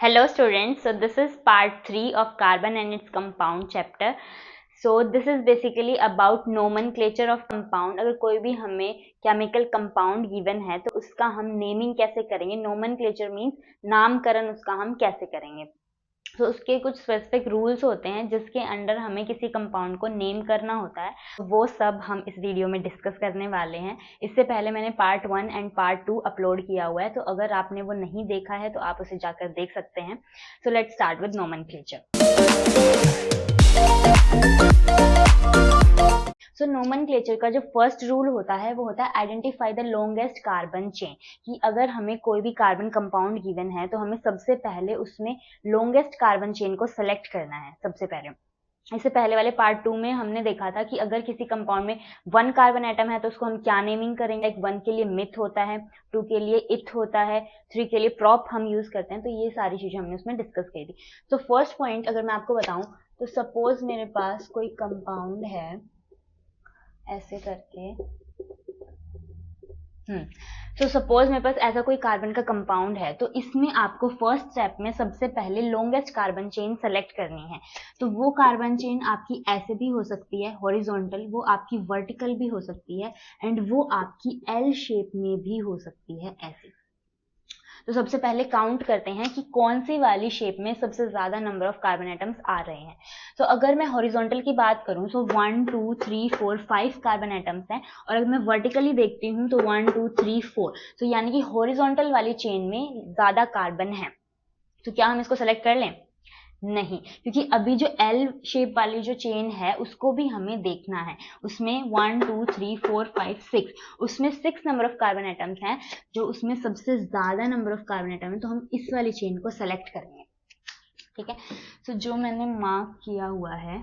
Hello students, so this is part 3 of carbon and its compound chapter. So this is basically about nomenclature of compound. अगर कोई भी हमें chemical compound given है तो उसका हम नेमिंग कैसे करेंगे, नोमेनक्लेचर मीन्स नामकरण उसका हम कैसे करेंगे। तो उसके कुछ स्पेसिफिक रूल्स होते हैं जिसके अंडर हमें किसी कंपाउंड को नेम करना होता है, वो सब हम इस वीडियो में डिस्कस करने वाले हैं। इससे पहले मैंने पार्ट 1 एंड पार्ट 2 अपलोड किया हुआ है, तो अगर आपने वो नहीं देखा है तो आप उसे जाकर देख सकते हैं। So let's start with nomenclature. So nomenclature का जो फर्स्ट रूल होता है वो होता है identify the longest carbon chain, कि अगर हमें कोई भी कार्बन कंपाउंड गिवन है तो हमें सबसे पहले उसमें लॉन्गेस्ट कार्बन चेन को सेलेक्ट करना है सबसे पहले। इससे पहले वाले पार्ट 2 में हमने देखा था कि अगर किसी कंपाउंड में 1 कार्बन एटम है तो उसको हम क्या नेमिंग करेंगे। 1 के लिए मिथ होता है, 2 के लिए इथ होता है, 3 के लिए प्रॉप हम यूज करते हैं। तो ये सारी चीजें हमने उसमें डिस्कस की थी। तो फर्स्ट पॉइंट अगर मैं आपको बताऊं तो सपोज मेरे पास कोई कंपाउंड है ऐसे करके, तो सपोज मेरे पास ऐसा कोई कार्बन का कंपाउंड है, तो इसमें आपको फर्स्ट स्टेप में सबसे पहले लॉन्गेस्ट कार्बन चेन सेलेक्ट करनी है। तो वो कार्बन चेन आपकी ऐसे भी हो सकती है हॉरिजॉन्टल, वो आपकी वर्टिकल भी हो सकती है, एंड वो आपकी एल शेप में भी हो सकती है ऐसे। तो सबसे पहले काउंट करते हैं कि कौन सी वाली शेप में सबसे ज्यादा नंबर ऑफ कार्बन एटम्स आ रहे हैं। तो अगर मैं हॉरिजॉन्टल की बात करूं तो 1 2 3 4 5 कार्बन एटम्स हैं, और अगर मैं वर्टिकली देखती हूं तो 1 2 3 4। तो यानी कि हॉरिजॉन्टल वाली चेन में ज्यादा कार्बन है। तो क्या हम इसको सेलेक्ट कर लें? नहीं, क्योंकि अभी जो एल शेप वाली जो चेन है उसको भी हमें देखना है। उसमें 1 2 3 4 5 6, उसमें 6 नंबर ऑफ कार्बन एटम्स हैं, जो उसमें सबसे ज्यादा नंबर ऑफ कार्बन एटम है, तो हम इस वाली चेन को सेलेक्ट करेंगे। ठीक है, तो जो मैंने मार्क किया हुआ है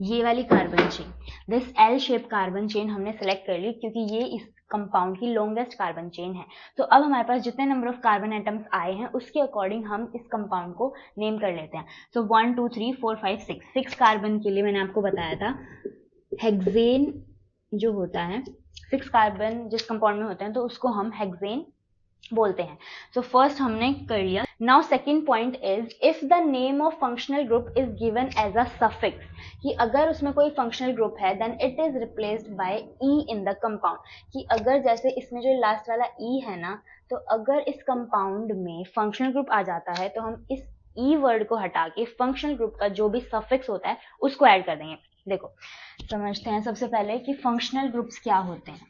ये वाली carbon chain, this L shape carbon chain हमने सेलेक्ट कर ली क्योंकि ये इस कंपाउंड की लॉन्गेस्ट कार्बन चेन है। तो अब हमारे पास जितने नंबर ऑफ कार्बन एटम्स आए हैं उसके अकॉर्डिंग हम इस कंपाउंड को नेम कर लेते हैं। सो 1 2 3 4 5 6 कार्बन के लिए मैंने आपको बताया था हेक्सेन जो होता है, 6 कार्बन जिस कंपाउंड में होते हैं तो उसको हम हेक्सेन बोलते हैं। सो फर्स्ट हमने कर लिया। Now second point is if the name of functional group is given as a suffix, कि अगर उसमें कोई फंक्शनल ग्रुप है then it is replaced by E in the compound, कि अगर जैसे इसमें जो लास्ट वाला ई है ना, तो अगर इस कंपाउंड में फंक्शनल ग्रुप आ जाता है तो हम इस ई वर्ड को हटा के फंक्शनल ग्रुप का जो भी सफिक्स होता है उसको ऐड कर देंगे। देखो समझते हैं सबसे पहले कि फंक्शनल ग्रुप्स क्या होते हैं।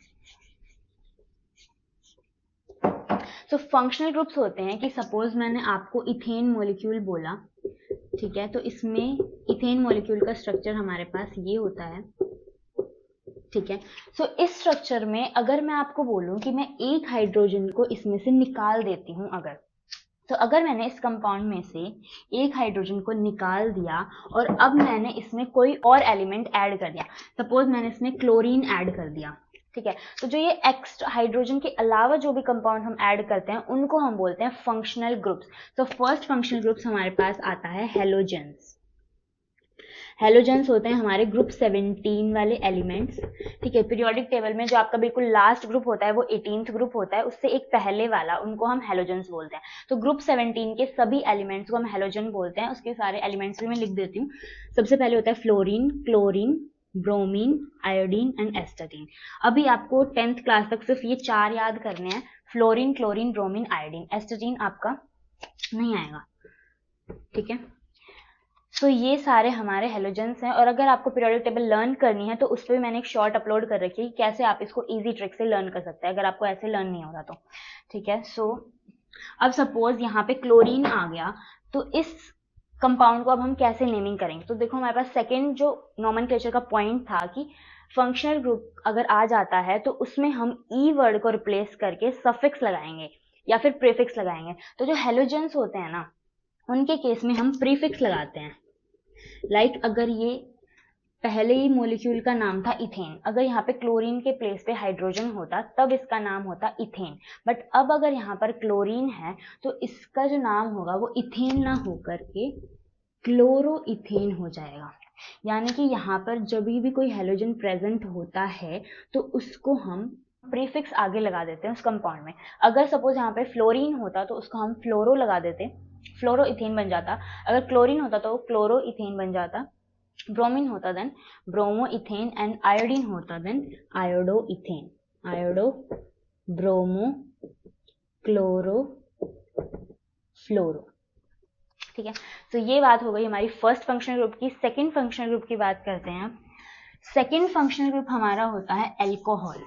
तो फंक्शनल ग्रुप्स होते हैं कि सपोज मैंने आपको इथेन मॉलिक्यूल बोला, ठीक है, तो इसमें इथेन मॉलिक्यूल का स्ट्रक्चर हमारे पास ये होता है। ठीक है, सो इस स्ट्रक्चर में अगर मैं आपको बोलूं कि मैं एक हाइड्रोजन को इसमें से निकाल देती हूं, अगर मैंने इस कंपाउंड में से एक हाइड्रोजन को निकाल दिया और अब मैंने इसमें कोई और एलिमेंट ऐड कर दिया, सपोज मैंने इसमें क्लोरीन ऐड कर दिया, ठीक है, तो जो ये एक्स्ट्रा हाइड्रोजन के अलावा जो भी कंपाउंड हम ऐड करते हैं उनको हम बोलते हैं फंक्शनल ग्रुप्स। तो फर्स्ट फंक्शनल ग्रुप्स हमारे पास आता है हेलोजेंस। हेलोजेंस होते हैं हमारे ग्रुप 17 वाले एलिमेंट्स। ठीक है, पीरियोडिक टेबल में जो आपका बिल्कुल लास्ट ग्रुप होता है वो 18th ग्रुप होता है, उससे एक पहले वाला, उनको हम हेलोजेंस बोलते हैं। तो ग्रुप 17 के सभी एलिमेंट्स को हम हेलोजन बोलते हैं। उसके सारे एलिमेंट्स भी मैं लिख देती हूँ। सबसे पहले होता है fluorine, chlorine, bromine, iodine and astatine. अभी आपको 10th क्लास तक सिर्फ ये 4 याद करने हैं, फ्लोरीन, क्लोरीन, ब्रोमीन, आयोडीन। एस्टाडीन आपका नहीं आएगा। ठीक है, तो ये सारे हमारे हेलोजेंस हैं। और अगर आपको पीरियोडिक टेबल लर्न करनी है तो उस पर भी मैंने एक शॉर्ट अपलोड कर रखी है कि कैसे आप इसको इजी ट्रिक से लर्न कर सकते हैं अगर आपको ऐसे लर्न नहीं हो रहा तो। ठीक है, सो अब सपोज यहाँ पे क्लोरीन आ गया, तो इस कंपाउंड को अब हम कैसे नेमिंग करेंगे। तो देखो हमारे पास सेकेंड जो नोमेनक्लेचर का पॉइंट था कि फंक्शनल ग्रुप अगर आ जाता है तो उसमें हम ई वर्ड को रिप्लेस करके सफिक्स लगाएंगे या फिर प्रीफिक्स लगाएंगे। तो जो हेलोजेंस होते हैं ना उनके केस में हम प्रीफिक्स लगाते हैं। लाइक अगर ये पहले ही मॉलिक्यूल का नाम था इथेन, अगर यहाँ पे क्लोरीन के प्लेस पे हाइड्रोजन होता तब इसका नाम होता इथेन, बट अब अगर यहाँ पर क्लोरीन है तो इसका जो नाम होगा वो इथेन ना होकर के क्लोरो इथेन हो जाएगा। यानी कि यहाँ पर जब भी कोई हेलोजन प्रेजेंट होता है तो उसको हम प्रीफिक्स आगे लगा देते हैं उस कंपाउंड में। अगर सपोज यहाँ पे फ्लोरीन होता तो उसको हम फ्लोरो लगा देते, फ्लोरोइथेन बन जाता। अगर क्लोरीन होता तो वो क्लोरोइथेन बन जाता, ब्रोमीन होता देन ब्रोमोइथेन, एंड आयोडीन होता then iodoethane, iodo bromo chloro fluoro. ठीक है, तो ये बात हो गई हमारी फर्स्ट फंक्शनल ग्रुप की। सेकंड फंक्शनल ग्रुप की बात करते हैं। सेकंड फंक्शनल ग्रुप हमारा होता है एल्कोहल।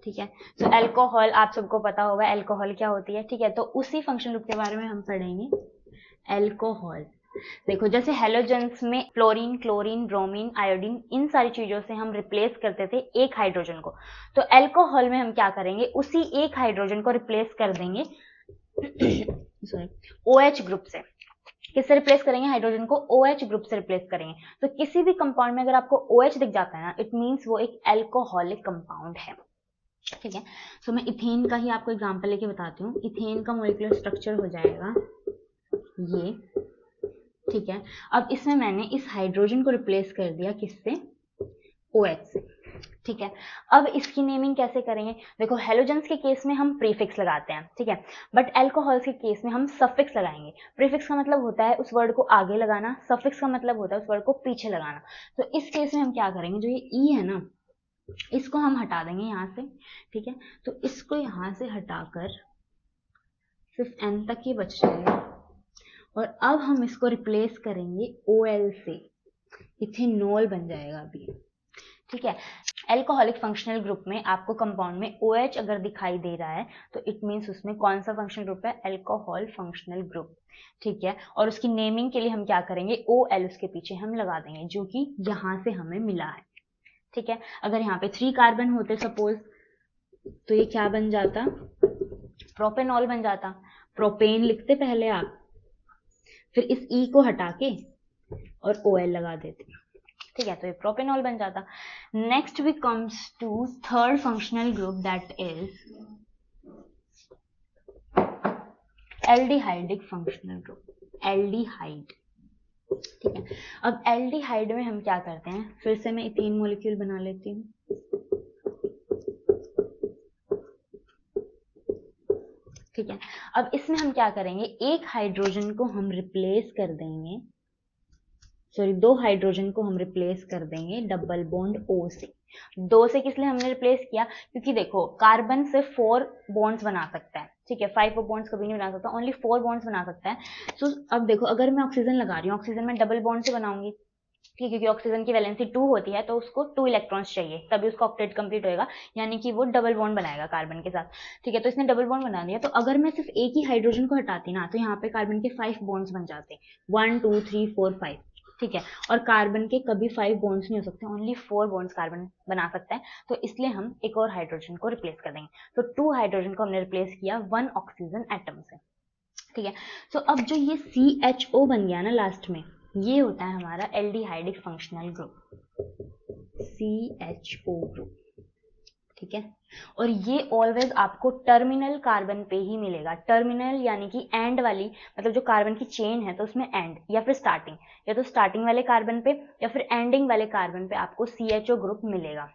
ठीक है, तो एल्कोहल आप सबको पता होगा एल्कोहल क्या होती है। ठीक है, तो उसी फंक्शनल ग्रुप के बारे में हम पढ़ेंगे। एल्कोहल, देखो जैसे हेलोजेंस में फ्लोरीन, क्लोरीन, ब्रोमीन, आयोडीन, इन सारी चीजों से हम रिप्लेस करते थे एक हाइड्रोजन को, तो एल्कोहल में हम क्या करेंगे, उसी एक हाइड्रोजन को रिप्लेस कर देंगे सॉरी OH ग्रुप से। किससे रिप्लेस करेंगे, हाइड्रोजन को OH ग्रुप से रिप्लेस करेंगे। तो किसी भी कंपाउंड में अगर आपको OH दिख जाता है ना, इट मीन्स वो एक एल्कोहलिक कंपाउंड है। ठीक है, तो मैं इथेन का ही आपको एग्जांपल लेके बताती हूँ। इथेन का मॉलिक्यूलर स्ट्रक्चर हो जाएगा ये। ठीक है, अब इसमें मैंने इस हाइड्रोजन को रिप्लेस कर दिया किससे, OH से। ठीक है, अब इसकी नेमिंग कैसे करेंगे, देखो हेलोजेंस के केस में हम प्रीफिक्स लगाते हैं। ठीक है, बट अल्कोहल्स के केस में हम सफिक्स लगाएंगे। प्रीफिक्स का मतलब होता है उस वर्ड को आगे लगाना, सफिक्स का मतलब होता है उस वर्ड को पीछे लगाना। तो इस केस में हम क्या करेंगे, जो ये ई है ना, इसको हम हटा देंगे यहाँ से। ठीक है, तो इसको यहाँ से हटाकर सिर्फ एन तक ही बच जाएगा, और अब हम इसको रिप्लेस करेंगे OL से, इथेनॉल बन जाएगा अभी। ठीक है, एल्कोहलिक फंक्शनल ग्रुप में आपको कंपाउंड में OH अगर दिखाई दे रहा है तो इट मीन्स उसमें कौन सा फंक्शनल ग्रुप है, एल्कोहल फंक्शनल ग्रुप। ठीक है, और उसकी नेमिंग के लिए हम क्या करेंगे, OL उसके पीछे हम लगा देंगे, जो कि यहां से हमें मिला है। ठीक है, अगर यहाँ पे 3 कार्बन होते सपोज, तो ये क्या बन जाता, प्रोपेनॉल बन जाता। प्रोपेन लिखते पहले आप, फिर इस ई को हटा के और OL लगा देते। ठीक है, तो ये प्रोपेनॉल बन जाता। Next we comes to third functional group, that is aldehydic functional group, aldehyde. ठीक है, अब एल्डिहाइड में हम क्या करते हैं, फिर से मैं इथेन मॉलिक्यूल बना लेती हूँ। ठीक है, अब इसमें हम क्या करेंगे, एक हाइड्रोजन को हम रिप्लेस कर देंगे, सॉरी 2 हाइड्रोजन को हम रिप्लेस कर देंगे डबल बॉन्ड O से। 2 से किस लिए हमने रिप्लेस किया, क्योंकि देखो कार्बन सिर्फ 4 बॉन्ड्स बना सकता है। ठीक है, 5 बॉन्ड्स कभी नहीं बना सकता, ओनली 4 बॉन्ड्स बना सकता है। सो अब देखो अगर मैं ऑक्सीजन लगा रही हूँ, ऑक्सीजन में डबल बॉन्ड से बनाऊंगी। ठीक है, क्योंकि ऑक्सीजन की वैलेंसी 2 होती है, तो उसको 2 इलेक्ट्रॉन्स चाहिए, तभी उसका ऑक्टेट कंप्लीट होएगा, यानी कि वो डबल बॉन्ड बनाएगा कार्बन के साथ। ठीक है, तो इसने डबल बॉन्ड बना दिया, तो अगर मैं सिर्फ एक ही हाइड्रोजन को हटाती ना, तो यहाँ पे कार्बन के 5 बॉन्ड्स बन जाते, 1 2 3 4 5। ठीक है, और कार्बन के कभी 5 बॉन्ड्स नहीं हो सकते, ओनली 4 बॉन्ड्स कार्बन बना सकता है, तो इसलिए हम एक और हाइड्रोजन को रिप्लेस कर देंगे। तो 2 हाइड्रोजन को हमने रिप्लेस किया 1 ऑक्सीजन एटम से। ठीक है, तो अब जो ये CHO बन गया ना लास्ट में, ये होता है हमारा aldehydic functional group, CHO group. ठीक है, और ये ऑलवेज आपको टर्मिनल कार्बन पे ही मिलेगा। टर्मिनल यानी कि एंड वाली, मतलब जो कार्बन की चेन है तो उसमें एंड या फिर स्टार्टिंग, या तो स्टार्टिंग वाले कार्बन पे या फिर एंडिंग वाले कार्बन पे आपको CHO ग्रुप मिलेगा।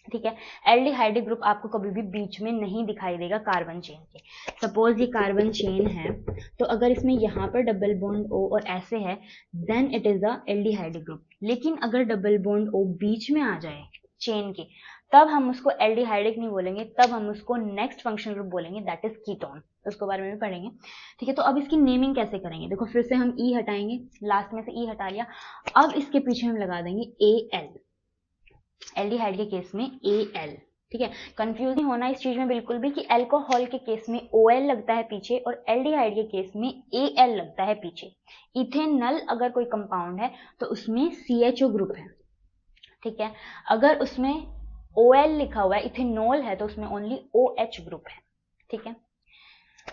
ठीक है, एल्डिहाइडिक ग्रुप आपको कभी भी बीच में नहीं दिखाई देगा कार्बन चेन के। सपोज ये कार्बन चेन है, तो अगर इसमें यहाँ पर डबल बॉन्ड O और ऐसे है, then it is the aldehydic group. लेकिन अगर डबल बॉन्ड O बीच में आ जाए चेन के, तब हम उसको एल्डिहाइडिक नहीं बोलेंगे, तब हम उसको नेक्स्ट फंक्शनल ग्रुप बोलेंगे, दैट इज कीटोन। उसके बारे में भी पढ़ेंगे। ठीक है, तो अब इसकी नेमिंग कैसे करेंगे, देखो फिर से हम E हटाएंगे, लास्ट में से E हटा लिया, अब इसके पीछे हम लगा देंगे AL, एल्डिहाइड के केस में AL। ठीक है, कंफ्यूज नहीं होना इस चीज में बिल्कुल भी कि अल्कोहल के केस में OL लगता है पीछे और एल्डिहाइड के केस में AL लगता है पीछे। इथेनॉल अगर कोई कंपाउंड है तो उसमें CHO ग्रुप है। ठीक है, अगर उसमें OL लिखा हुआ है, इथेनॉल है, तो उसमें ओनली OH ग्रुप है। ठीक है,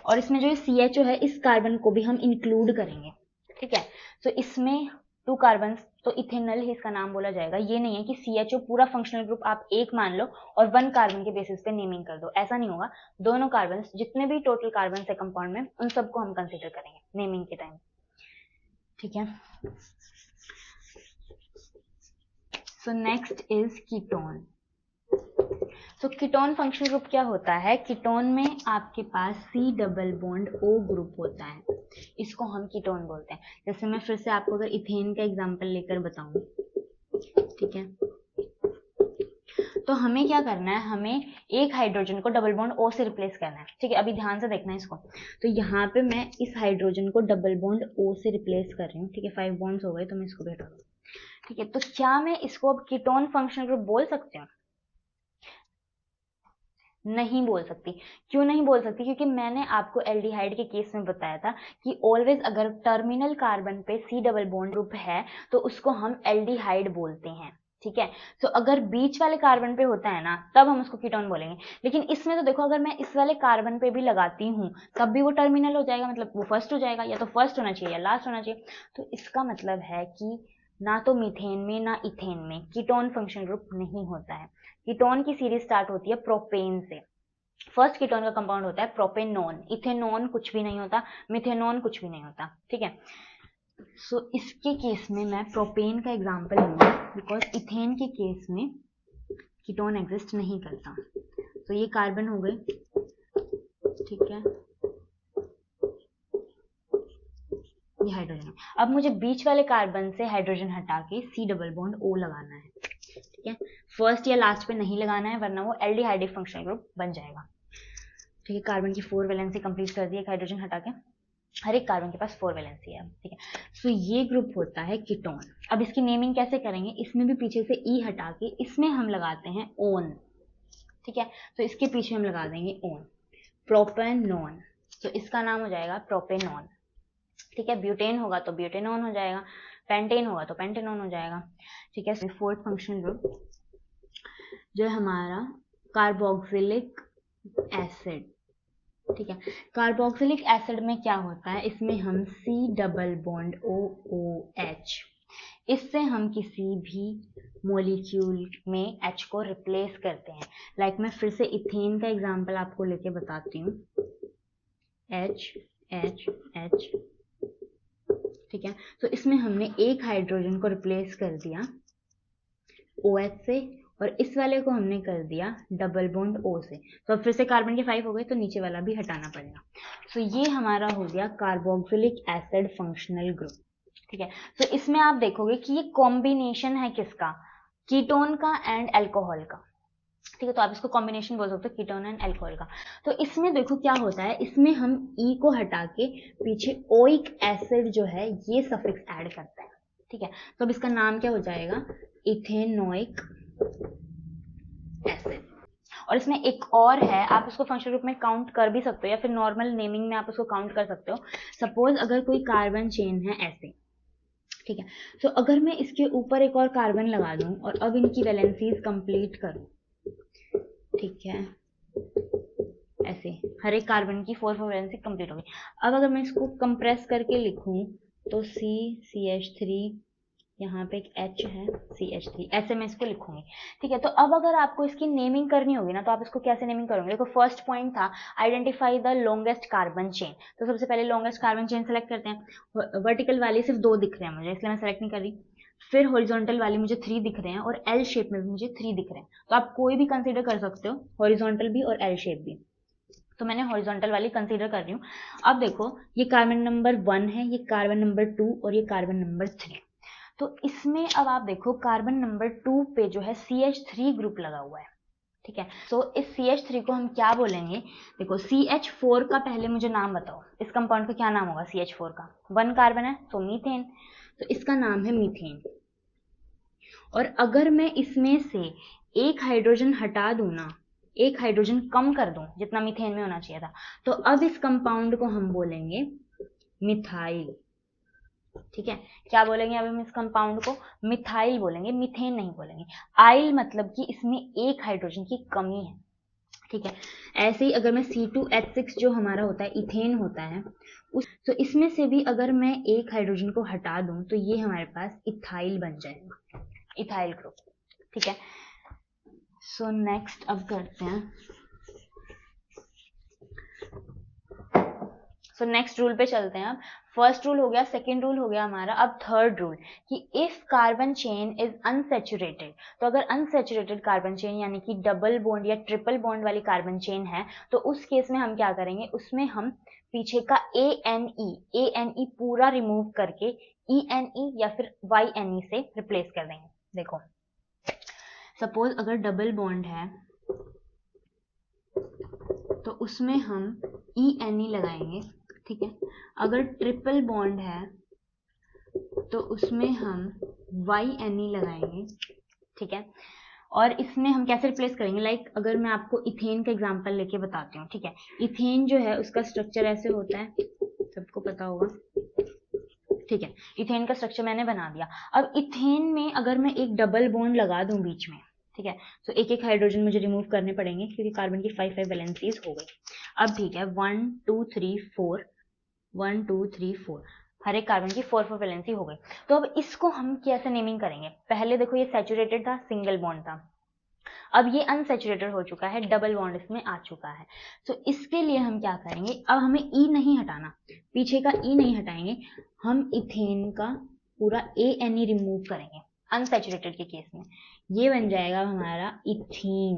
और इसमें जो CHO है, इस कार्बन को भी हम इंक्लूड करेंगे। ठीक है, तो इसमें 2 कार्बन, तो इथेनॉल ही इसका नाम बोला जाएगा। ये नहीं है कि CHO पूरा फंक्शनल ग्रुप आप एक मान लो और 1 कार्बन के बेसिस पे नेमिंग कर दो, ऐसा नहीं होगा। दोनों कार्बन, जितने भी टोटल कार्बन है कंपाउंड में, उन सबको हम कंसिडर करेंगे नेमिंग के टाइम। ठीक है, सो नेक्स्ट इज कीटोन। तो कीटोन फंक्शनल ग्रुप क्या होता है, कीटोन में आपके पास C double bond O group होता है, इसको हम कीटोन बोलते हैं। जैसे मैं फिर से आपको अगर इथेन का एग्जांपल लेकर बताऊं, ठीक है, तो हमें क्या करना है, हमें एक हाइड्रोजन को डबल बॉन्ड O से रिप्लेस करना है। ठीक है, अभी ध्यान से देखना है इसको। तो यहाँ पे मैं इस हाइड्रोजन को डबल बॉन्ड O से रिप्लेस कर रही हूँ। ठीक है, 5 बॉन्ड्स हो गए, तो मैं इसको भी हटा दूँ। ठीक है, तो क्या मैं इसको अब कीटोन फंक्शनल ग्रुप बोल सकती हूँ? नहीं बोल सकती। क्यों नहीं बोल सकती? क्योंकि मैंने आपको एल्डिहाइड के केस में बताया था कि ऑलवेज अगर टर्मिनल कार्बन पे C डबल बॉन्ड ग्रुप है तो उसको हम एल्डिहाइड बोलते हैं। ठीक है, तो अगर बीच वाले कार्बन पे होता है ना, तब हम उसको कीटोन बोलेंगे। लेकिन इसमें तो देखो, अगर मैं इस वाले कार्बन पे भी लगाती हूँ तब भी वो टर्मिनल हो जाएगा, मतलब वो फर्स्ट हो जाएगा, या तो फर्स्ट होना चाहिए या लास्ट होना चाहिए। तो इसका मतलब है कि ना तो मीथेन में ना इथेन में कीटोन फंक्शनल ग्रुप नहीं होता है। कीटोन की सीरीज स्टार्ट होती है प्रोपेन से। फर्स्ट कीटोन का कंपाउंड होता है प्रोपेनोन, इथेनोन कुछ भी नहीं होता, मिथेनोन कुछ भी नहीं होता। ठीक है, सो इसके केस में मैं प्रोपेन का एग्जांपल लूंगी, बिकॉज इथेन के केस में कीटोन एग्जिस्ट नहीं करता। तो ये कार्बन हो गए, ठीक है, ये हाइड्रोजन। अब मुझे बीच वाले कार्बन से हाइड्रोजन हटा के C डबल बॉन्ड O लगाना है। ठीक है, फर्स्ट या लास्ट पे नहीं लगाना है, वरना वो एल्डिहाइडिक फंक्शनल ग्रुप बन जाएगा। ठीक है, कार्बन की 4 वैलेंसी कंप्लीट कर दी, एक हाइड्रोजन हटा के हर एक कार्बन के पास 4 वैलेंसी है। ठीक है, सो ये ग्रुप होता है कीटोन। अब इसकी नेमिंग कैसे करेंगे, इसमें भी पीछे से E हटा के इसमें हम लगाते हैं ओन। ठीक है, तो इसके पीछे हम लगा देंगे ओन, प्रोपेनोन, तो इसका नाम हो जाएगा प्रोपेनोन। ठीक है, ब्यूटेन होगा तो ब्यूटेनोन हो जाएगा, पेंटेन होगा तो पेंटेनोन हो जाएगा। ठीक है, फोर्थ फंक्शनल ग्रुप जो है हमारा कार्बोक्सिलिक एसिड। ठीक है, कार्बोक्सिलिक एसिड में क्या होता है, इसमें हम C डबल बॉन्ड OOH, इससे हम किसी भी मॉलिक्यूल में H को रिप्लेस करते हैं। लाइक मैं फिर से इथेन का एग्जांपल आपको लेके बताती हूँ, H H H। ठीक है, तो इसमें हमने एक हाइड्रोजन को रिप्लेस कर दिया OH से, और इस वाले को हमने कर दिया डबल बॉन्ड O से। तो अब फिर से कार्बन के 5 हो गए, तो नीचे वाला भी हटाना पड़ेगा। तो ये हमारा हो गया कार्बोक्सिलिक एसिड फंक्शनल ग्रुप। ठीक है, तो इसमें आप देखोगे कि ये कॉम्बिनेशन है किसका, कीटोन का एंड अल्कोहल का। ठीक है, तो आप इसको कॉम्बिनेशन बोल सकते हो, कीटोन एंड अल्कोहल का। तो इसमें देखो क्या होता है, इसमें हम E को हटा के पीछे ओइक एसिड जो है ये सफिक्स ऐड करता है। ठीक है, तो अब इसका नाम क्या हो जाएगा, इथेनोइक एसिड। और इसमें एक और है, आप उसको फंक्शनल ग्रुप में काउंट कर भी सकते हो, या फिर नॉर्मल नेमिंग में आप उसको काउंट कर सकते हो। सपोज अगर कोई कार्बन चेन है ऐसे, ठीक है, तो अगर मैं इसके ऊपर एक और कार्बन लगा दूं और अब इनकी वैलेंसीज कंप्लीट करूं, ठीक है, ऐसे हर एक कार्बन की 4 वैलेंसी कंप्लीट होगी। अब अगर मैं इसको कंप्रेस करके लिखूं तो CH3, यहाँ पे एक H है CH3, ऐसे मैं इसको लिखूंगी। ठीक है, तो अब अगर आपको इसकी नेमिंग करनी होगी ना, तो आप इसको कैसे नेमिंग करोगे? देखो, फर्स्ट पॉइंट था identify the longest carbon chain. तो सबसे पहले लॉन्गेस्ट कार्बन चेन सेलेक्ट करते हैं। वर्टिकल वाली सिर्फ 2 दिख रहे हैं मुझे, इसलिए मैं सेलेक्ट नहीं कर रही। फिर हॉरिजॉन्टल वाली मुझे 3 दिख रहे हैं, और एल शेप में भी मुझे 3 दिख रहे हैं। तो आप कोई भी कंसिडर कर सकते हो, हॉरिजॉन्टल भी और एल शेप भी। तो मैंने हॉरिजॉन्टल वाली कंसीडर कर रही हूँ। अब देखो, ये कार्बन नंबर 1 है, ये कार्बन नंबर 2 और ये कार्बन नंबर 3। तो इसमें अब आप देखो, कार्बन नंबर 2 पे जो है CH3 ग्रुप लगा हुआ है। ठीक है, तो इस CH3 को हम क्या बोलेंगे? देखो, CH4 का पहले मुझे नाम बताओ, इस कंपाउंड का क्या नाम होगा? CH4 का 1 कार्बन है तो मीथेन, तो इसका नाम है मीथेन। और अगर मैं इसमें से एक हाइड्रोजन हटा दूं ना, एक हाइड्रोजन कम कर दूं जितना मीथेन में होना चाहिए था, तो अब इस कंपाउंड को हम बोलेंगे मिथाइल। ठीक है, क्या बोलेंगे अब हम इस कंपाउंड को? मिथाइल बोलेंगे, मीथेन नहीं बोलेंगे। आइल मतलब कि इसमें एक हाइड्रोजन की कमी है। ठीक है, ऐसे ही अगर मैं C2H6 जो हमारा होता है, इथेन होता है, तो इसमें से भी अगर मैं एक हाइड्रोजन को हटा दूं तो ये हमारे पास इथाइल बन जाएगा, इथाइल ग्रुप। ठीक है, सो नेक्स्ट अब करते हैं, सो नेक्स्ट रूल पे चलते हैं अब। फर्स्ट रूल हो गया, सेकेंड रूल हो गया हमारा, अब थर्ड रूल कि if carbon chain is unsaturated, तो अगर अनसेचुरेटेड कार्बन चेन यानी कि डबल बॉन्ड या ट्रिपल बॉन्ड वाली कार्बन चेन है, तो उस केस में हम क्या करेंगे, उसमें हम पीछे का ANE पूरा रिमूव करके ENE या फिर YNE से रिप्लेस कर देंगे। देखो सपोज अगर डबल बॉन्ड है तो उसमें हम ENE लगाएंगे, ठीक है। अगर ट्रिपल बॉन्ड है तो उसमें हम YNE लगाएंगे, ठीक है। और इसमें हम कैसे रिप्लेस करेंगे, लाइक अगर मैं आपको इथेन का एग्जांपल लेके बताती हूँ, ठीक है। इथेन जो है उसका स्ट्रक्चर ऐसे होता है, सबको पता होगा, ठीक है। इथेन का स्ट्रक्चर मैंने बना दिया। अब इथेन में अगर मैं एक डबल बॉन्ड लगा दूं बीच में, ठीक है, तो एक एक हाइड्रोजन मुझे रिमूव करने पड़ेंगे क्योंकि कार्बन की 5 वैलेंसीज हो गई। अब ठीक है, 1 2 3 4 1 2 3 4 हर एक कार्बन की 4 वैलेंसी हो गई। तो अब इसको हम कैसे नेमिंग करेंगे, पहले देखो ये सैचुरेटेड था, सिंगल बॉन्ड था, अब ये अनसैचुरेटेड हो चुका है, डबल बॉन्ड इसमें आ चुका है। तो इसके लिए हम क्या करेंगे, अब हमें ई नहीं हटाना, पीछे का ई नहीं हटाएंगे, हम इथेन का पूरा ANE रिमूव करेंगे अनसैचुरेटेड के केस में, ये बन जाएगा हमारा इथीन,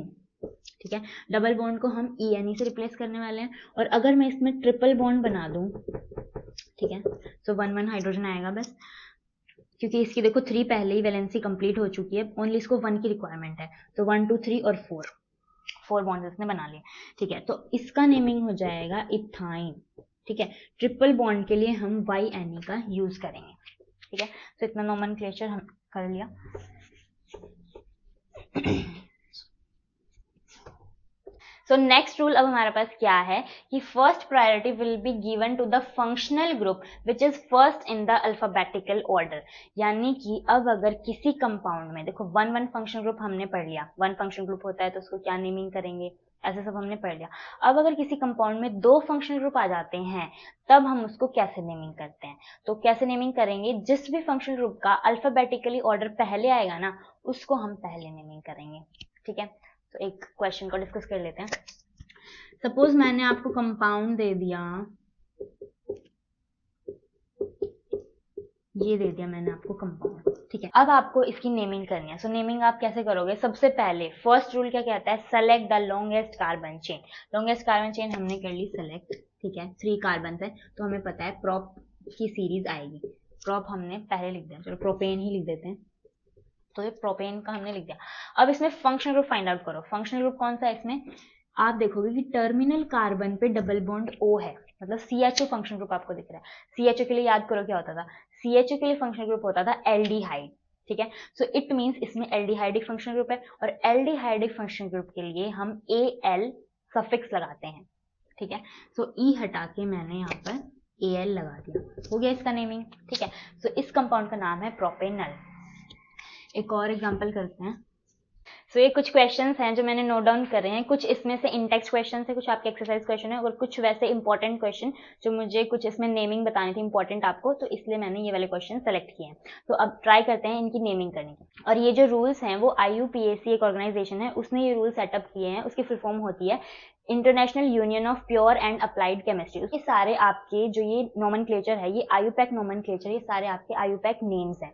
ठीक है। डबल बॉन्ड को हम ENE से रिप्लेस करने वाले हैं। और अगर मैं इसमें ट्रिपल बॉन्ड बना दूं, ठीक है, तो 1 हाइड्रोजन आएगा बस, क्योंकि इसकी देखो 3 पहले ही वैलेंसी कंप्लीट हो चुकी है, ओनली इसको 1 की रिक्वायरमेंट है, तो 1 2 3 और 4 बॉन्ड्स इसने बना लिए, ठीक है। तो इसका नेमिंग हो जाएगा इथाइन, ठीक है। ट्रिपल बॉन्ड के लिए हम YNE का यूज करेंगे, ठीक है। तो इतना नोमेनक्लेचर हम कर लिया। सो नेक्स्ट रूल अब हमारे पास क्या है कि first priority will be given to the functional group which is first in the alphabetical order. यानी कि अब अगर किसी कंपाउंड में, देखो वन फंक्शनल ग्रुप हमने पढ़ लिया, 1 फंक्शनल ग्रुप होता है तो उसको क्या नेमिंग करेंगे, ऐसे सब हमने पढ़ लिया। अब अगर किसी कंपाउंड में 2 फंक्शनल ग्रुप आ जाते हैं तब हम उसको कैसे नेमिंग करते हैं, तो कैसे नेमिंग करेंगे, जिस भी फंक्शनल ग्रुप का अल्फाबेटिकली ऑर्डर पहले आएगा ना उसको हम पहले नेमिंग करेंगे, ठीक है। तो एक क्वेश्चन को डिस्कस कर लेते हैं। सपोज मैंने आपको कंपाउंड दे दिया, ये दे दिया मैंने आपको कंपाउंड, ठीक है। अब आपको इसकी नेमिंग करनी है। सो नेमिंग आप कैसे करोगे, सबसे पहले फर्स्ट रूल क्या कहता है, select the longest carbon chain. Longest carbon chain हमने कर ली सेलेक्ट, ठीक है। 3 कार्बन है तो हमें पता है प्रोप की सीरीज आएगी, प्रोप हमने पहले लिख दिया, चलो प्रोपेन ही लिख देते हैं, तो ये प्रोपेन का हमने लिख दिया। अब इसमें फंक्शनल ग्रुप फाइंड आउट करो। फंक्शनल ग्रुप कौन सा है इसमें, आप देखोगे कि टर्मिनल कार्बन पे डबल बॉन्ड O है, मतलब CHO फंक्शनल ग्रुप आपको दिख रहा है। CHO के लिए याद करो क्या होता था, CHO के लिए फंक्शनल ग्रुप होता था एल्डिहाइड, ठीक है। सो इट मीन्स इसमें एल्डिहाइडिक फंक्शनल ग्रुप है, और एल्डिहाइडिक फंक्शनल ग्रुप के लिए हम AL सफिक्स लगाते हैं, ठीक है। सो E हटा के मैंने यहाँ पर AL लगा दिया, हो गया इसका नेमिंग, ठीक है। सो इस कंपाउंड का नाम है प्रोपेनल। एक और एग्जांपल करते हैं। सो ये कुछ क्वेश्चंस हैं जो मैंने नोट डाउन करे हैं, कुछ इसमें से इंटेक्स्ट क्वेश्चन है, कुछ आपके एक्सरसाइज क्वेश्चन है, और कुछ वैसे इंपॉर्टेंट क्वेश्चन जो मुझे कुछ इसमें नेमिंग बतानी थी इंपॉर्टेंट आपको, तो इसलिए मैंने ये वाले क्वेश्चन सेलेक्ट किए हैं। तो अब ट्राई करते हैं इनकी नेमिंग करने की। और ये जो रूल्स हैं वो IUPAC एक ऑर्गेनाइजेशन है, उसने ये रूल सेटअप किए हैं, उसकी फुल फॉर्म होती है international union of pure and applied chemistry. ये सारे आपके जो ये नोमेनक्लेचर है, ये IUPAC नोमेनक्लेचर, ये सारे आपके IUPAC नेम्स हैं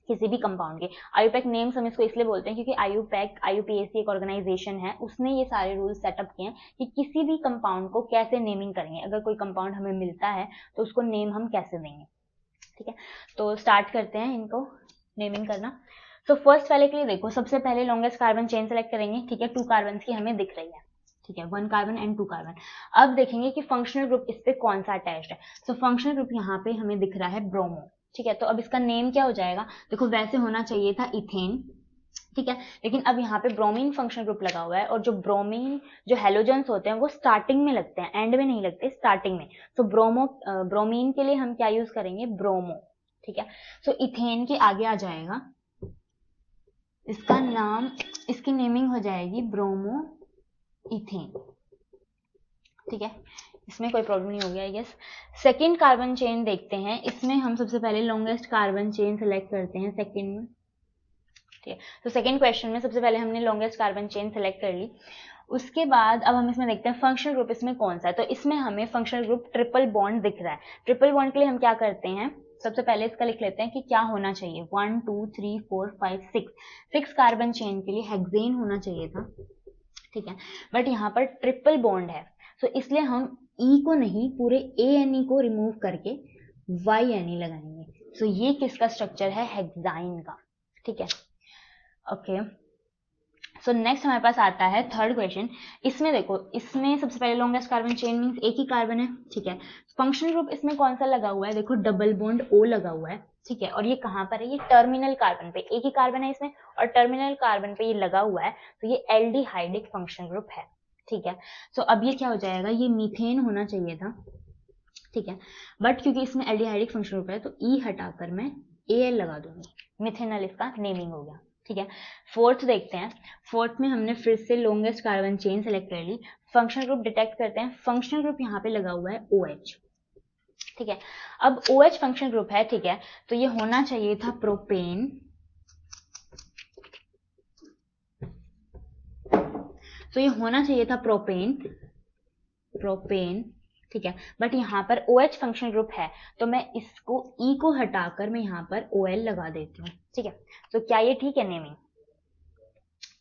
किसी भी कंपाउंड के। IUPAC नेम्स हम इसको इसलिए बोलते हैं क्योंकि IUPAC एक ऑर्गेनाइजेशन है, उसने ये सारे रूल्स सेटअप किए हैं कि किसी भी कंपाउंड को कैसे नेमिंग करेंगे, अगर कोई कंपाउंड हमें मिलता है तो उसको नेम हम कैसे देंगे, ठीक है। तो स्टार्ट करते हैं इनको नेमिंग करना। तो फर्स्ट वाले के लिए देखो, सबसे पहले लॉन्गेस्ट कार्बन चेन सेलेक्ट करेंगे, ठीक है। 2 कार्बन की हमें दिख रही है, ठीक है, 1 कार्बन एंड 2 कार्बन। अब देखेंगे कि फंक्शनल ग्रुप इस पे कौन सा अटैच्ड है। सो फंक्शनल ग्रुप यहाँ पे हमें दिख रहा है ब्रोमो, ठीक है। तो अब इसका नेम क्या हो जाएगा, देखो वैसे होना चाहिए था इथेन, ठीक है, लेकिन अब यहाँ पे ब्रोमीन फंक्शनल ग्रुप लगा हुआ है, और जो ब्रोमीन जो हेलोजेंस होते हैं वो स्टार्टिंग में लगते हैं, एंड में नहीं लगते, स्टार्टिंग में। तो ब्रोमीन के लिए हम क्या यूज करेंगे, ब्रोमो, ठीक है। सो इथेन के आगे आ जाएगा, इसका नाम, इसकी नेमिंग हो जाएगी ब्रोमो इथेन, ठीक है, इसमें कोई प्रॉब्लम नहीं होगी I guess. Second carbon chain देखते हैं, इसमें हम सबसे पहले लॉन्गेस्ट कार्बन चेन सेलेक्ट करते हैं सेकेंड में, ठीक है। तो सेकेंड क्वेश्चन में सबसे पहले हमने लॉन्गेस्ट कार्बन चेन सेलेक्ट कर ली, उसके बाद अब हम इसमें देखते हैं फंक्शनल ग्रुप इसमें कौन सा है। तो इसमें हमें फंक्शनल ग्रुप ट्रिपल बॉन्ड दिख रहा है। ट्रिपल बॉन्ड के लिए हम क्या करते हैं, सबसे पहले इसका लिख लेते हैं कि क्या होना चाहिए। 1 2 3 4 5 6 कार्बन चेन के लिए हेक्सेन होना चाहिए था, ठीक है, बट यहाँ पर ट्रिपल बॉन्ड है, तो इसलिए हम ई को नहीं, पूरे ANE को रिमूव करके YNE लगाएंगे। सो ये किसका स्ट्रक्चर है, हेक्साइन का, ठीक है। ओके, सो नेक्स्ट हमारे पास आता है थर्ड क्वेश्चन। इसमें देखो, इसमें सबसे पहले लॉन्गेस्ट कार्बन चेन मींस एक ही कार्बन है, ठीक है। फंक्शनल ग्रुप इसमें कौन सा लगा हुआ है, देखो डबल बॉन्ड O लगा हुआ है, ठीक है, और ये कहाँ पर है, ये टर्मिनल कार्बन पे, एक ही कार्बन है इसमें और टर्मिनल कार्बन पे ये लगा हुआ है, तो ये एल्डिहाइडिक फंक्शनल ग्रुप है, ठीक है। सो अब ये क्या हो जाएगा, ये मीथेन होना चाहिए था, ठीक है, बट क्योंकि इसमें एल्डिहाइडिक फंक्शनल ग्रुप है तो E हटाकर मैं AL लगा दूंगी, मिथेनॉल इसका नेमिंग हो गया, ठीक है। फोर्थ देखते हैं, फोर्थ में हमने फिर से लॉन्गेस्ट कार्बन चेन सेलेक्ट कर ली, फंक्शनल ग्रुप डिटेक्ट करते हैं। फंक्शनल ग्रुप यहाँ पे लगा हुआ है OH, ठीक है। अब OH फंक्शनल ग्रुप है, ठीक है, तो ये होना चाहिए था प्रोपेन, तो ये होना चाहिए था प्रोपेन, ठीक है, बट यहाँ पर OH फंक्शनल ग्रुप है, तो मैं इसको E को हटाकर मैं यहाँ पर OL लगा देती हूँ, ठीक है। तो क्या ये ठीक है नेमिंग,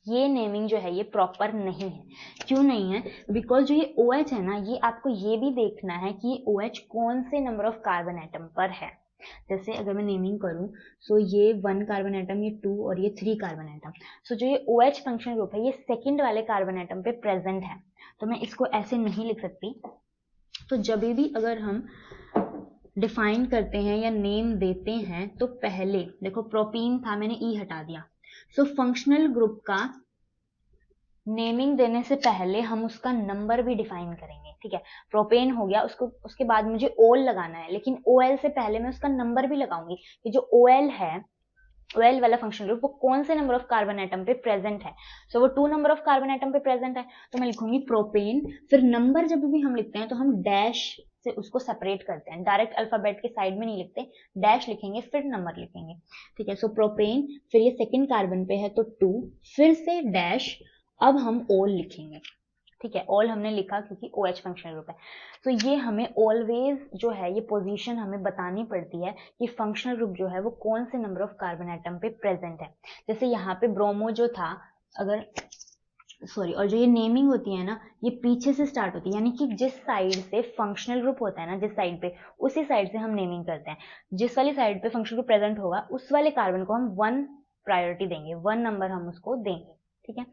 ये नेमिंग जो है ये प्रॉपर नहीं है। क्यों नहीं है, बिकॉज जो ये OH है ना, ये आपको ये भी देखना है कि ये OH कौन से नंबर ऑफ कार्बन एटम पर है। जैसे अगर मैं नेमिंग करूं, सो ये 1 कार्बन एटम, ये 2 और ये 3 कार्बन एटम, सो जो ये OH फंक्शनल ग्रुप है ये सेकंड वाले कार्बन एटम पे प्रेजेंट है, तो मैं इसको ऐसे नहीं लिख सकती। तो जब भी अगर हम डिफाइन करते हैं या नेम देते हैं, तो पहले देखो प्रोपीन था, मैंने E हटा दिया, सो फंक्शनल ग्रुप का नेमिंग देने से पहले हम उसका नंबर भी डिफाइन करेंगे, ठीक है। प्रोपेन हो गया, उसके बाद मुझे OL लगाना है, लेकिन OL से पहले मैं उसका नंबर भी लगाऊंगी कि जो OL है, OL वाला फंक्शनल ग्रुप वो कौन से नंबर ऑफ कार्बन एटम पे प्रेजेंट है। सो वो 2 नंबर ऑफ कार्बन एटम पे प्रेजेंट है, तो मैं लिखूंगी प्रोपेन, फिर नंबर जब भी हम लिखते हैं तो हम डैश से उसको सेपरेट करते हैं, डायरेक्ट अल्फाबेट के साइड में नहीं लिखते, डैश लिखेंगे फिर नंबर लिखेंगे, ठीक है। सो प्रोपेन, फिर ये सेकेंड कार्बन पे है तो 2, फिर से डैश, अब हम OL लिखेंगे, ठीक है। OL हमने लिखा क्योंकि OH फंक्शनल ग्रुप है। तो ये हमें ऑलवेज जो है ये पोजीशन हमें बतानी पड़ती है कि फंक्शनल ग्रुप जो है वो कौन से नंबर ऑफ कार्बन एटम पे प्रेजेंट है। जैसे यहाँ पे ब्रोमो जो था, अगर सॉरी, और जो ये नेमिंग होती है ना, ये पीछे से स्टार्ट होती है, यानी कि जिस साइड से फंक्शनल ग्रुप होता है ना, जिस साइड पे, उसी साइड से हम नेमिंग करते हैं। जिस वाली साइड पे फंक्शनल ग्रुप प्रेजेंट होगा उस वाले कार्बन को हम 1 प्रायोरिटी देंगे, 1 नंबर हम उसको देंगे, ठीक है।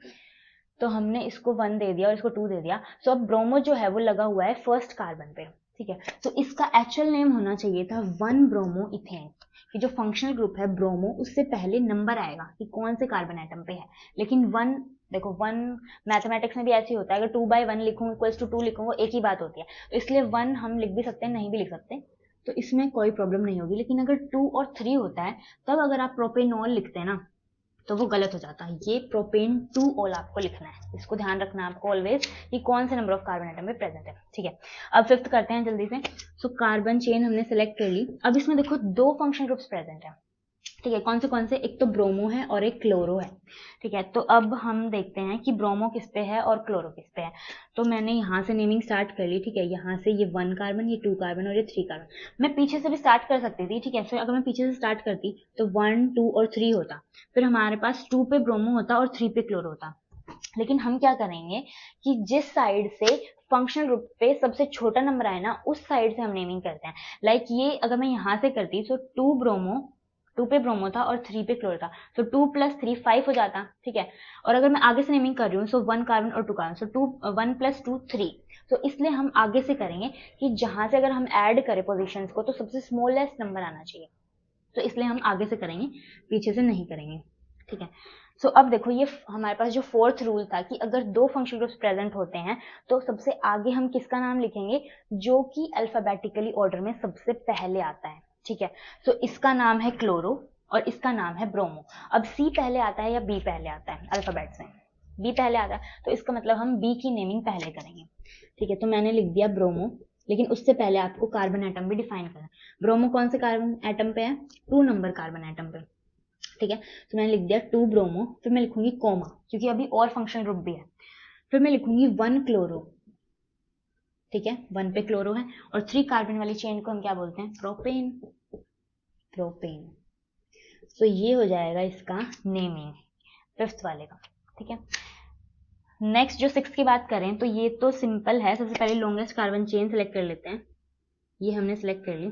तो हमने इसको 1 दे दिया और इसको 2 दे दिया, सो अब ब्रोमो जो है वो लगा हुआ है फर्स्ट कार्बन पे, ठीक है। तो इसका एक्चुअल नेम होना चाहिए था 1 ब्रोमो इथेन, कि जो फंक्शनल ग्रुप है ब्रोमो, उससे पहले नंबर आएगा कि कौन से कार्बन एटम पे है, लेकिन 1, देखो 1 मैथमेटिक्स में भी ऐसे ही होता है, अगर 2/1 लिखूँ इक्वल्स टू 2 लिखूँ वो एक ही बात होती है, तो इसलिए 1 हम लिख भी सकते हैं, नहीं भी लिख सकते, तो इसमें कोई प्रॉब्लम नहीं होगी। लेकिन अगर 2 और 3 होता है, तब अगर आप प्रोपेनॉल लिखते हैं ना, तो वो गलत हो जाता है। ये प्रोपेन 2-ऑल आपको लिखना है, इसको ध्यान रखना है आपको ऑलवेज कि कौन से नंबर ऑफ कार्बन एटम में प्रेजेंट है, ठीक है। अब फिफ्थ करते हैं जल्दी से। सो कार्बन चेन हमने सेलेक्ट कर ली, अब इसमें देखो 2 फंक्शनल ग्रुप्स प्रेजेंट है, ठीक है। कौन से, एक तो ब्रोमो है और एक क्लोरो है, ठीक है। तो अब हम देखते हैं कि ब्रोमो किस पे है और क्लोरो किस पे है। तो मैंने यहाँ से नेमिंग स्टार्ट कर ली, ठीक है। यहाँ से ये 1 कार्बन, ये 2 कार्बन और ये 3 कार्बन, मैं पीछे से भी स्टार्ट कर सकती थी, ठीक है। फिर अगर मैं पीछे से स्टार्ट करती तो 1 2 और 3 होता, फिर हमारे पास 2 पे ब्रोमो होता और 3 पे क्लोरो होता। लेकिन हम क्या करेंगे कि जिस साइड से फंक्शनल ग्रुप पे सबसे छोटा नंबर आए ना, उस साइड से हम नेमिंग करते हैं। लाइक ये अगर मैं यहाँ से करती तो 2 ब्रोमो, 2 पे ब्रोमो था और 3 पे क्लोरो था, तो 2 + 3 5 हो जाता, ठीक है। और अगर मैं आगे से नेमिंग कर रही हूँ, सो 1 कार्बन और 2 कार्बन, सो 1 + 2 3, तो इसलिए हम आगे से करेंगे कि जहां से अगर हम ऐड करें पोजीशंस को तो सबसे स्मॉलेस्ट नंबर आना चाहिए, तो इसलिए हम आगे से करेंगे, पीछे से नहीं करेंगे, ठीक है। सो अब देखो, ये हमारे पास जो फोर्थ रूल था कि अगर 2 फंक्शनल ग्रुप्स प्रेजेंट होते हैं तो सबसे आगे हम किसका नाम लिखेंगे, जो कि अल्फाबेटिकली ऑर्डर में सबसे पहले आता है, ठीक है। सो इसका नाम है क्लोरो और इसका नाम है ब्रोमो। अब सी पहले आता है या बी पहले आता है, अल्फाबेट से बी पहले आता है, तो इसका मतलब हम बी की नेमिंग पहले करेंगे, ठीक है। तो मैंने लिख दिया ब्रोमो, लेकिन उससे पहले आपको कार्बन एटम भी डिफाइन करना है। ब्रोमो कौन से कार्बन एटम पे है, 2 नंबर कार्बन एटम पे, ठीक है। तो मैंने लिख दिया 2 ब्रोमो, फिर मैं लिखूंगी कोमा, क्योंकि अभी और फंक्शनल ग्रुप भी है, फिर मैं लिखूंगी 1 क्लोरो, ठीक है, 1 पे क्लोरो है, और 3 कार्बन वाली चेन को हम क्या बोलते हैं, प्रोपेन, प्रोपेन। तो ये हो जाएगा इसका नेमिंग 5th वाले का, ठीक है। नेक्स्ट जो 6 की बात करें तो ये तो सिंपल है, सबसे पहले लॉन्गेस्ट कार्बन चेन सेलेक्ट कर लेते हैं, ये हमने सेलेक्ट कर ली।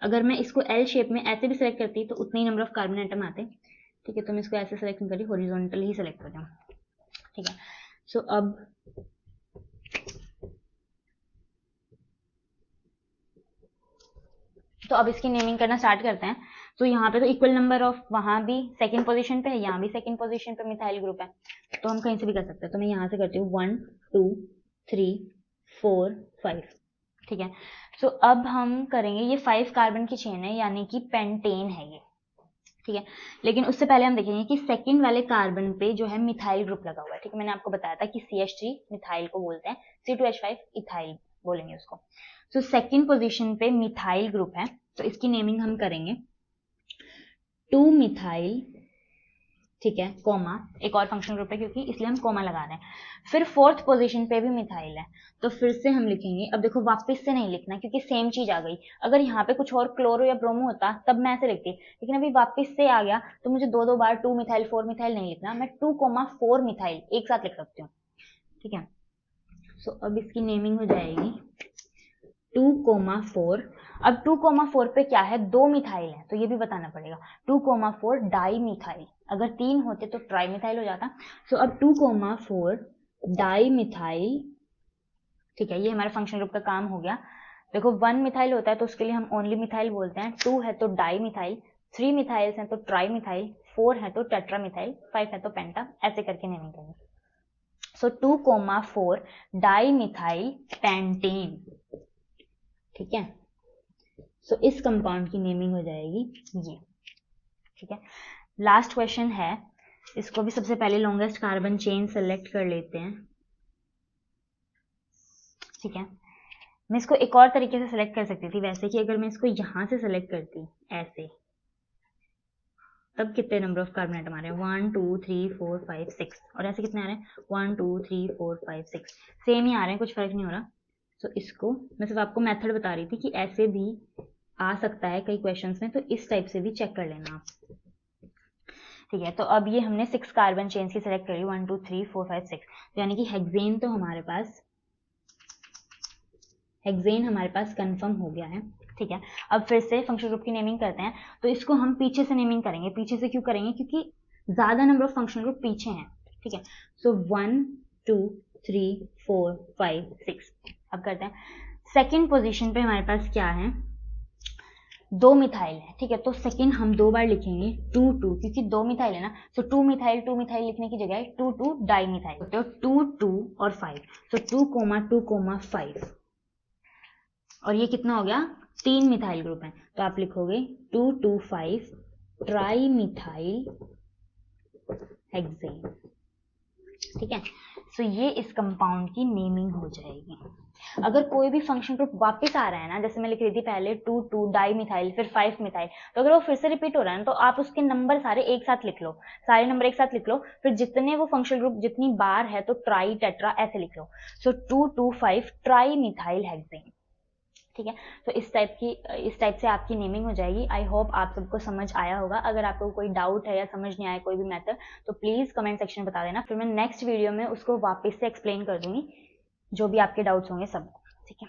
अगर मैं इसको एल शेप में ऐसे भी सेलेक्ट करती तो उतने ही नंबर ऑफ कार्बन एटम आते, ठीक है, तो मैं इसको ऐसे सेलेक्ट नहीं करी, हॉरिजॉन्टल ही सेलेक्ट कर रही हूँ, ठीक है। सो अब इसकी नेमिंग करना स्टार्ट करते हैं। तो यहाँ पे तो इक्वल नंबर ऑफ, वहां भी सेकंड पोजीशन पे है, यहाँ भी सेकंड पोजीशन पे मिथाइल ग्रुप है, तो हम कहीं से भी कर सकते हैं। तो मैं यहाँ से करती हूँ 1 2 3 4 5, ठीक है। सो अब हम करेंगे, ये 5 कार्बन की चेन है, यानी कि पेंटेन है ये, ठीक है। लेकिन उससे पहले हम देखेंगे कि सेकंड वाले कार्बन पे जो है मिथाइल ग्रुप लगा हुआ है, ठीक है। मैंने आपको बताया था कि CH3 मिथाइल को बोलते हैं, C2H5 इथाइल बोलेंगे उसको। तो सेकंड पोजीशन पे मिथाइल ग्रुप है, तो इसकी नेमिंग हम करेंगे 2 मिथाइल, ठीक है, कोमा, एक और फंक्शनल ग्रुप है क्योंकि, इसलिए हम कोमा लगा रहे हैं। फिर 4th पोजीशन पे भी मिथाइल है, तो फिर से हम लिखेंगे, अब देखो वापस से नहीं लिखना क्योंकि सेम चीज आ गई। अगर यहाँ पे कुछ और क्लोरो या ब्रोमो होता तब मैं ऐसे लिखती, लेकिन अभी वापस से आ गया तो मुझे दो बार 2 मिथाइल 4 मिथाइल नहीं लिखना, मैं 2,4 मिथाइल एक साथ लिख सकती हूँ, ठीक है। सो अब इसकी नेमिंग हो जाएगी 2,4। अब 2,4 पे क्या है, 2 मिथाइल है, तो ये भी बताना पड़ेगा। 2,4 डाई मिथाइल, अगर 3 होते तो ट्राई मिथाइल हो जाता। सो अब 2,4 डाई मिथाइल, ठीक है, ये हमारा फंक्शन ग्रुप का काम हो गया। देखो 1 मिथाइल होता है तो उसके लिए हम ओनली मिथाइल बोलते हैं, 2 है तो डाई मिथाइल, 3 मिथाइल्स हैं तो ट्राई मिथाइल, 4 है तो टेट्रा मिथाइल, 5 है तो पेंटा, ऐसे करके नेमिंग करेंगे। सो 2,4 डाई मिथाइल पेंटेन, ठीक है। सो इस कंपाउंड की नेमिंग हो जाएगी ये, ठीक है। लास्ट क्वेश्चन है, इसको भी सबसे पहले लॉन्गेस्ट कार्बन चेन सेलेक्ट कर लेते हैं, ठीक है। मैं इसको एक और तरीके से सेलेक्ट कर सकती थी, वैसे कि अगर मैं इसको यहां से सेलेक्ट करती ऐसे, तब कितने नंबर ऑफ कार्बन एटम आ रहे हैं, 1 2 3 4 5 6, और ऐसे कितने आ रहे हैं 1 2 3 4 5 6, सेम ही आ रहे हैं, कुछ फर्क नहीं हो रहा। तो इसको मैं सिर्फ आपको मेथड बता रही थी कि ऐसे भी आ सकता है कई क्वेश्चंस में, तो इस टाइप से भी चेक कर लेना आप, ठीक है। तो अब ये हमने 6 कार्बन चेन्स की सेलेक्ट करी, 1 2 3 4 5 6, यानी कि हेक्सेन तो हमारे पास, हेक्सेन हमारे पास कंफर्म हो गया है, ठीक है। अब फिर से फंक्शनल ग्रुप की नेमिंग करते हैं, तो इसको हम पीछे से नेमिंग करेंगे। पीछे से क्यों करेंगे, क्योंकि ज्यादा नंबर ऑफ फंक्शनल ग्रुप पीछे हैं, ठीक है। सो 1 2 3 4 5 6। अब करते हैं, सेकेंड पोजीशन पे हमारे पास क्या है, 2 मिथाइल है, ठीक है। तो सेकेंड हम 2 बार लिखेंगे 2 2, क्योंकि 2 मिथाइल है ना, सो 2 मिथाइल लिखने की जगह 2 2 डाई मिथाइल, तो 2 2 और 5, सो 2,5, और ये कितना हो गया, 3 मिथाइल ग्रुप है, तो आप लिखोगे 2 2 5 ट्राई मिथाइल हेक्सेन, ठीक है। सो ये इस कंपाउंड की नेमिंग हो जाएगी। अगर कोई भी फंक्शन ग्रुप वापस आ रहा है ना, जैसे मैं लिख रही थी पहले 2 2 डाई मिथाइल फिर 5 मिथाइल, तो अगर वो फिर से रिपीट हो रहा है ना, तो आप उसके नंबर सारे एक साथ लिख लो, सारे नंबर एक साथ लिख लो, फिर जितने वो फंक्शन ग्रुप जितनी बार है तो ट्राई टेट्रा ऐसे लिख लो। सो 2 2 5 ट्राई मिथाइल हेक्सेन, ठीक है। तो इस टाइप से आपकी नेमिंग हो जाएगी। आई होप आप सबको समझ आया होगा। अगर आपको कोई डाउट है या समझ नहीं आया कोई भी मेथड, तो प्लीज़ कमेंट सेक्शन में बता देना, फिर मैं नेक्स्ट वीडियो में उसको वापस से एक्सप्लेन कर दूंगी, जो भी आपके डाउट्स होंगे सब, ठीक है।